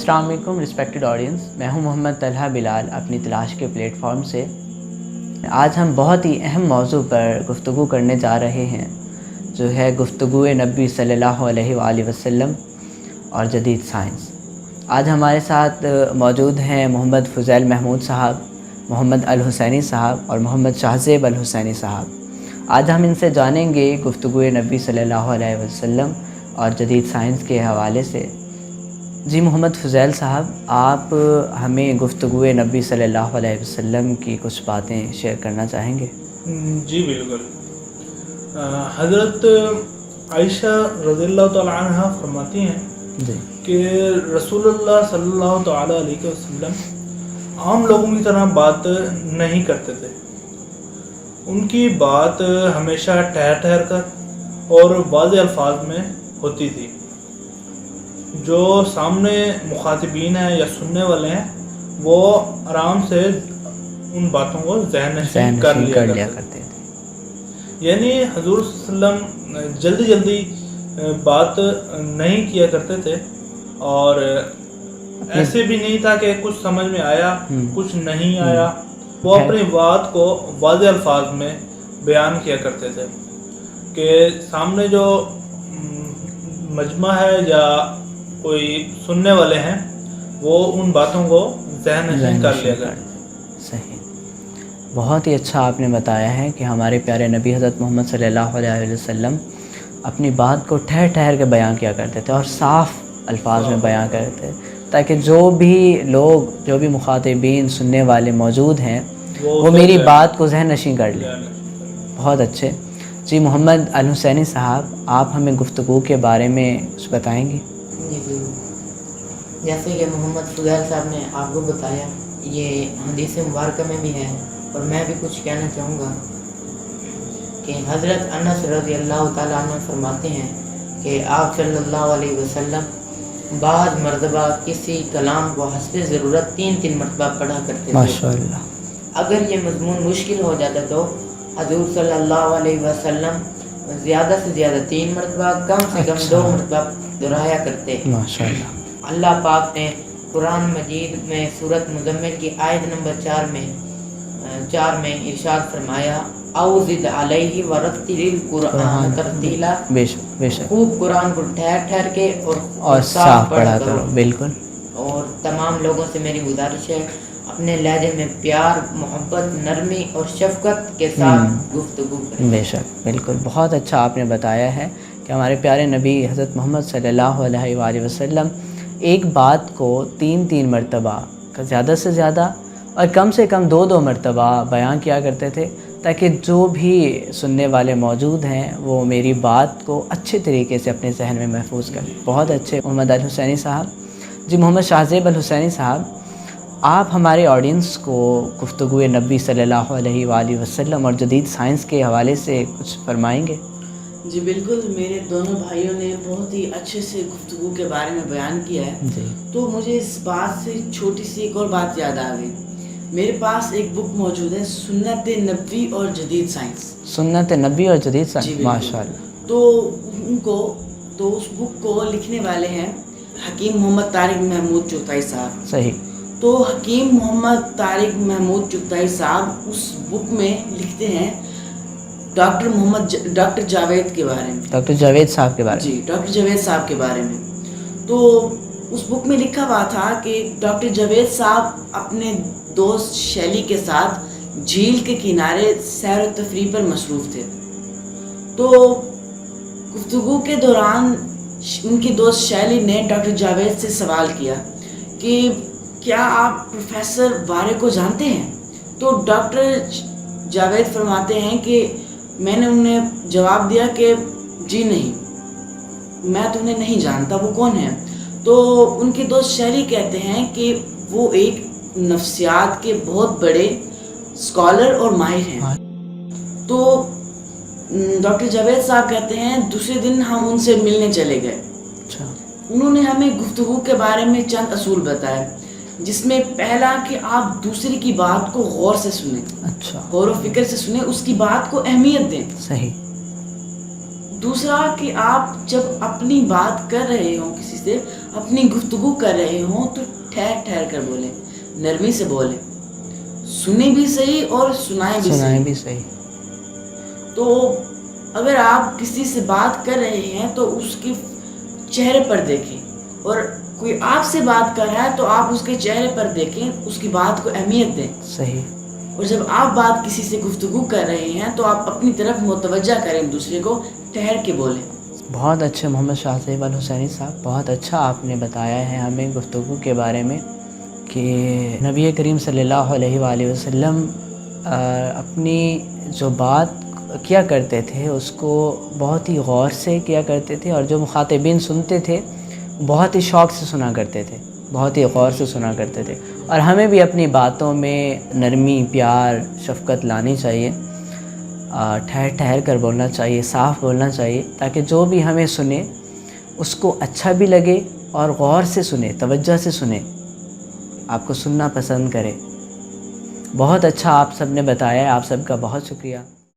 السلام علیکم respected audience, میں ہوں محمد طلحہ بلال اپنی تلاش کے پلیٹ فارم سے۔ آج ہم بہت ہی اہم موضوع پر گفتگو کرنے جا رہے ہیں، جو ہے گفتگو نبی صلی اللہ علیہ وآلہ وسلم اور جدید سائنس۔ آج ہمارے ساتھ موجود ہیں محمد فضیل محمود صاحب، محمد الحسینی صاحب اور محمد شاہزیب الحسینی صاحب۔ آج ہم ان سے جانیں گے گفتگو نبی صلی اللہ علیہ وسلم اور جدید سائنس کے حوالے سے۔ جی محمد فضیل صاحب، آپ ہمیں گفتگو نبی صلی اللہ علیہ وسلم کی کچھ باتیں شیئر کرنا چاہیں گے؟ جی بالکل۔ حضرت عائشہ رضی اللہ تعالی عنہ فرماتی ہیں جی کہ رسول اللہ صلی اللہ تعالی علیہ وسلم عام لوگوں کی طرح بات نہیں کرتے تھے۔ ان کی بات ہمیشہ ٹھہر ٹھہر کر اور واضح الفاظ میں ہوتی تھی۔ جو سامنے مخاطبین ہیں یا سننے والے ہیں، وہ آرام سے ان باتوں کو ذہن نشین کر لیا کرتے تھے۔ یعنی حضور صلی اللہ علیہ وسلم جلدی جلدی بات نہیں کیا کرتے تھے، اور ایسے بھی نہیں تھا کہ کچھ سمجھ میں آیا کچھ نہیں آیا۔ وہ اپنی بات کو واضح الفاظ میں بیان کیا کرتے تھے کہ سامنے جو مجمع ہے یا کوئی سننے والے ہیں، وہ ان باتوں کو ذہن نشین کر لیا کرتے۔ صحیح، بہت ہی اچھا آپ نے بتایا ہے کہ ہمارے پیارے نبی حضرت محمد صلی اللہ علیہ وسلم اپنی بات کو ٹھہر ٹھہر کے بیان کیا کرتے تھے اور صاف الفاظ میں بیان کرتے تھے، تاکہ جو بھی لوگ، جو بھی مخاطبین سننے والے موجود ہیں، وہ میری بات کو ذہن نشین کر لیں۔ بہت اچھے۔ جی محمد الحسینی صاحب، آپ ہمیں گفتگو کے بارے میں کچھ بتائیں گے؟ جی، جیسے کہ محمد فضیل صاحب نے آپ کو بتایا، یہ حدیث مبارکہ میں بھی ہے، اور میں بھی کچھ کہنا چاہوں گا کہ حضرت انس رضی اللہ تعالیٰ عنہ فرماتے ہیں کہ آپ صلی اللہ علیہ وسلم بعض مرتبہ کسی کلام کو حسب ضرورت 3 مرتبہ پڑھا کرتے تھے۔ ماشاء اللہ۔ اگر یہ مضمون مشکل ہو جاتا تو حضور صلی اللہ علیہ وسلم زیادہ سے زیادہ 3 مرتبہ، کم سے کم 2 مرتبہ دہرایا کرتے۔ ماشاء اللہ۔ اللہ پاک نے قرآن مجید میں سورۃ مزمل کی آیت نمبر 4 میں ارشاد فرمایا، او زد علیہ ورتل القرآن ترتیلا، بے شک بے شک، خوب قرآن کو ٹھہر ٹھہر کے اور صاف پڑھا کرو۔ بالکل۔ اور تمام لوگوں سے میری گزارش ہے، اپنے لہجے میں پیار، محبت، نرمی اور شفقت کے ساتھ گفتگو کریں۔ بے شک، بالکل۔ بہت اچھا آپ نے بتایا ہے کہ ہمارے پیارے نبی حضرت محمد صلی اللہ علیہ وآلہ وسلم ایک بات کو 3 مرتبہ، زیادہ سے زیادہ اور کم سے کم 2 مرتبہ بیان کیا کرتے تھے، تاکہ جو بھی سننے والے موجود ہیں وہ میری بات کو اچھے طریقے سے اپنے ذہن میں محفوظ کریں۔ بہت اچھے محمد الحسینی صاحب۔ جی محمد شاہزیب الحسینی صاحب، آپ ہمارے آڈینس کو گفتگو نبی صلی اللہ علیہ وآلہ وسلم اور جدید سائنس کے حوالے سے کچھ فرمائیں گے؟ جی بالکل، میرے دونوں بھائیوں نے بہت ہی اچھے سے گفتگو کے بارے میں بیان کیا ہے۔ جی، تو مجھے اس بات سے چھوٹی سی ایک اور بات یاد آ گئی۔ میرے پاس ایک بک موجود ہے، سنت نبوی اور جدید سائنس۔ سنت نبی اور جدید جی سائنس، بالکل۔ ماشاء اللہ۔ تو اس بک کو لکھنے والے ہیں حکیم محمد طارق محمود چغتائی صاحب۔ صحیح۔ تو حکیم محمد طارق محمود چغتائی صاحب اس بک میں لکھتے ہیں ڈاکٹر جاوید کے بارے میں، ڈاکٹر جاوید صاحب کے بارے میں۔ جی، ڈاکٹر جاوید صاحب کے بارے میں۔ تو اس بک میں لکھا ہوا تھا کہ ڈاکٹر جاوید صاحب اپنے دوست شیلی کے ساتھ جھیل کے کنارے سیر و تفریح پر مصروف تھے۔ تو گفتگو کے دوران ان کی دوست شیلی نے ڈاکٹر جاوید سے سوال کیا کہ کیا آپ پروفیسر وارے کو جانتے ہیں؟ تو ڈاکٹر جاوید فرماتے ہیں کہ میں نے انہیں جواب دیا کہ جی نہیں، میں تو انہیں نہیں جانتا، وہ کون ہے؟ تو ان کے دوست شیلی کہتے ہیں کہ وہ ایک نفسیات کے بہت بڑے اسکالر اور ماہر ہیں۔ تو ڈاکٹر جاوید صاحب کہتے ہیں دوسرے دن ہم ان سے ملنے چلے گئے۔ انہوں نے ہمیں گفتگو کے بارے میں چند اصول بتائے، جس میں پہلا کہ آپ دوسرے کی بات کو غور سے سنیں، غور و فکر سے سنیں، اس کی بات کو اہمیت دیں۔ صحیح۔ دوسرا کہ آپ جب اپنی بات کر رہے ہوں کسی سے، اپنی گفتگو کر رہے ہوں تو ٹھہر ٹھہر کر بولیں، نرمی سے بولیں، سنیں بھی صحیح اور سنائیں بھی صحیح۔ تو اگر آپ کسی سے بات کر رہے ہیں تو اس کے چہرے پر دیکھیں، اور کوئی آپ سے بات کر رہا ہے تو آپ اس کے چہرے پر دیکھیں، اس کی بات کو اہمیت دیں۔ صحیح۔ اور جب آپ بات کسی سے گفتگو کر رہے ہیں تو آپ اپنی طرف متوجہ کریں، دوسرے کو ٹھہر کے بولیں۔ بہت اچھے محمد شاہ زیب الحسینی صاحب، بہت اچھا آپ نے بتایا ہے ہمیں گفتگو کے بارے میں کہ نبی کریم صلی اللہ علیہ وآلہ وسلم اپنی جو بات کیا کرتے تھے اس کو بہت ہی غور سے کیا کرتے تھے، اور جو مخاطبین سنتے تھے بہت ہی شوق سے سنا کرتے تھے، بہت ہی غور سے سنا کرتے تھے۔ اور ہمیں بھی اپنی باتوں میں نرمی، پیار، شفقت لانی چاہیے، ٹھہر ٹھہر کر بولنا چاہیے، صاف بولنا چاہیے، تاکہ جو بھی ہمیں سنے اس کو اچھا بھی لگے اور غور سے سنے، توجہ سے سنے، آپ کو سننا پسند کرے۔ بہت اچھا آپ سب نے بتایا ہے، آپ سب کا بہت شکریہ۔